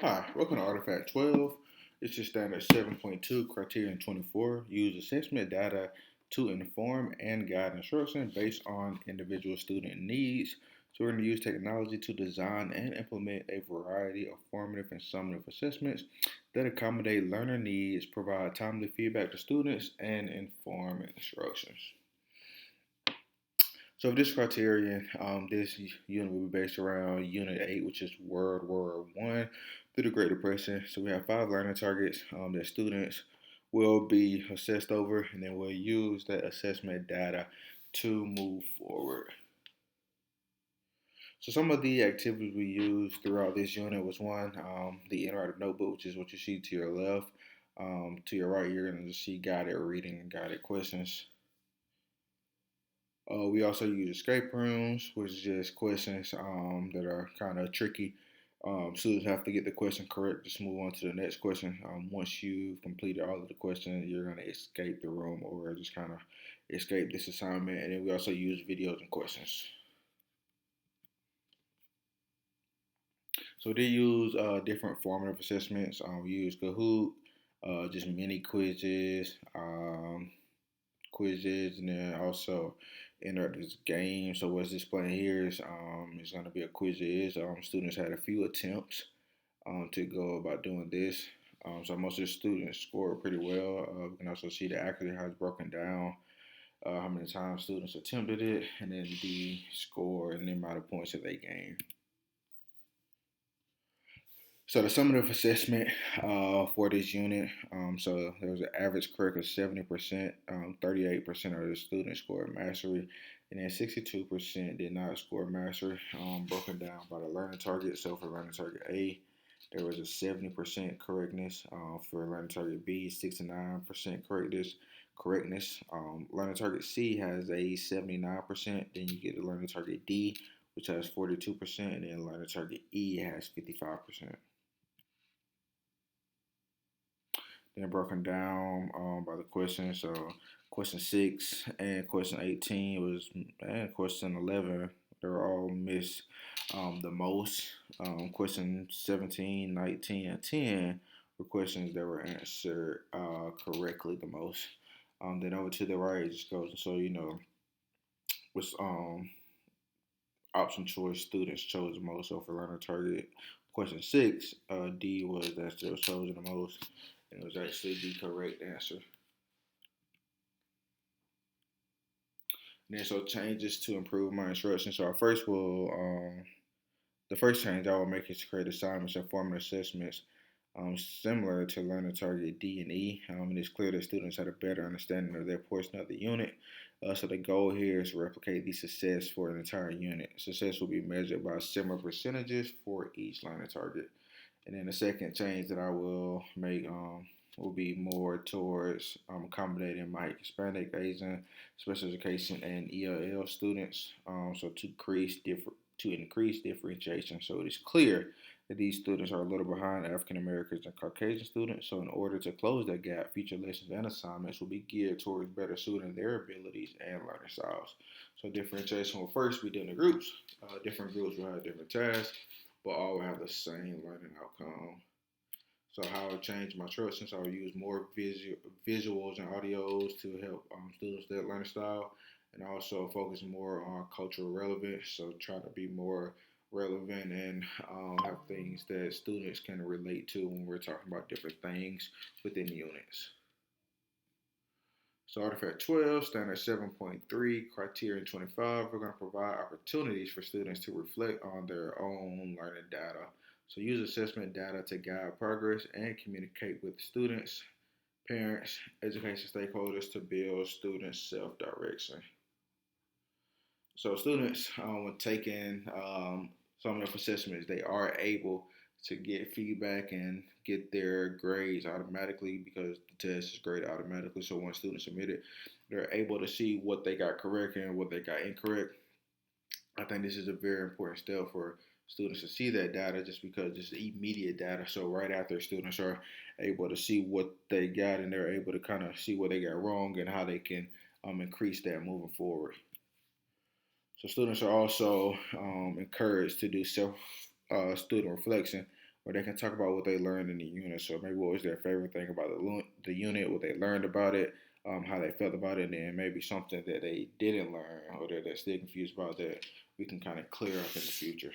Hi, welcome to Artifact 12. It's your standard 7.2 Criterion 24. Use assessment data to inform and guide instruction based on individual student needs. So, we're going to use technology to design and implement a variety of formative and summative assessments that accommodate learner needs, provide timely feedback to students, and inform instructions. So, for this criterion, this unit will be based around Unit 8, which is World War One through the Great Depression. So, we have five learning targets that students will be assessed over, and then we'll use that assessment data to move forward. So, some of the activities we used throughout this unit was one, the interactive notebook, which is what you see to your left. To your right, you're going to see guided reading and guided questions. We also use escape rooms, which is just questions that are kind of tricky. Students have to get the question correct. Just move on to the next question. Once you've completed all of the questions, you're going to escape the room or just kind of escape this assignment. And then we also use videos and questions. So they use different formative assessments. We use Kahoot, just mini quizzes, and then also enter this game. So what's displaying here is going to be a quiz. Students had a few attempts to go about doing this. So most of the students scored pretty well. We can also see the accuracy how it's broken down, how many times students attempted it, and then the score and the amount of points that they gained. So the summative assessment for this unit, so there was an average correct of 70%, 38% of the students scored mastery, and then 62% did not score mastery, broken down by the learning target. So for learning target A, there was a 70% correctness. For learning target B, 69% correctness. Learning target C has a 79%. Then you get the learning target D, which has 42%, and then learning target E has 55%. Then broken down by the question. So question 6 and question 18 was and question 11. They were all missed the most. Question 17, 19, and 10 were questions that were answered correctly the most. Then over to the right, it just goes so which option choice students chose the most. So for learner target question 6, D was that still chosen the most. And it was actually the correct answer. And then so changes to improve my instruction. So the first change I will make is to create assignments and formative assessments similar to learner target D and E. And it's clear that students had a better understanding of their portion of the unit. So the goal here is to replicate the success for an entire unit. Success will be measured by similar percentages for each learner target. And then the second change that I will make will be more towards accommodating my Hispanic, Asian, special education, and ELL students. So to increase differentiation. So it is clear that these students are a little behind African Americans and Caucasian students. So in order to close that gap, future lessons and assignments will be geared towards better suiting their abilities and learning styles. So differentiation will first be done in groups. Different groups will have different tasks, but all will have the same learning outcome. So how I change my trust since I will use more visuals and audios to help students that learning style, and also focus more on cultural relevance. So try to be more relevant and have things that students can relate to when we're talking about different things within units. So Artifact 12, Standard 7.3, Criterion 25, we're going to provide opportunities for students to reflect on their own learning data. So use assessment data to guide progress and communicate with students, parents, education stakeholders to build students' self-direction. So students, when taking some of the assessments, they are able to get feedback and get their grades automatically because the test is graded automatically. So when students submit it, they're able to see what they got correct and what they got incorrect. I think this is a very important step for students to see that data just because it's immediate data. So right after students are able to see what they got and they're able to kind of see what they got wrong and how they can increase that moving forward. So students are also encouraged to do self student reflection or they can talk about what they learned in the unit. So maybe what was their favorite thing about the unit, what they learned about it, how they felt about it, and maybe something that they didn't learn or that they're still confused about that we can kind of clear up in the future.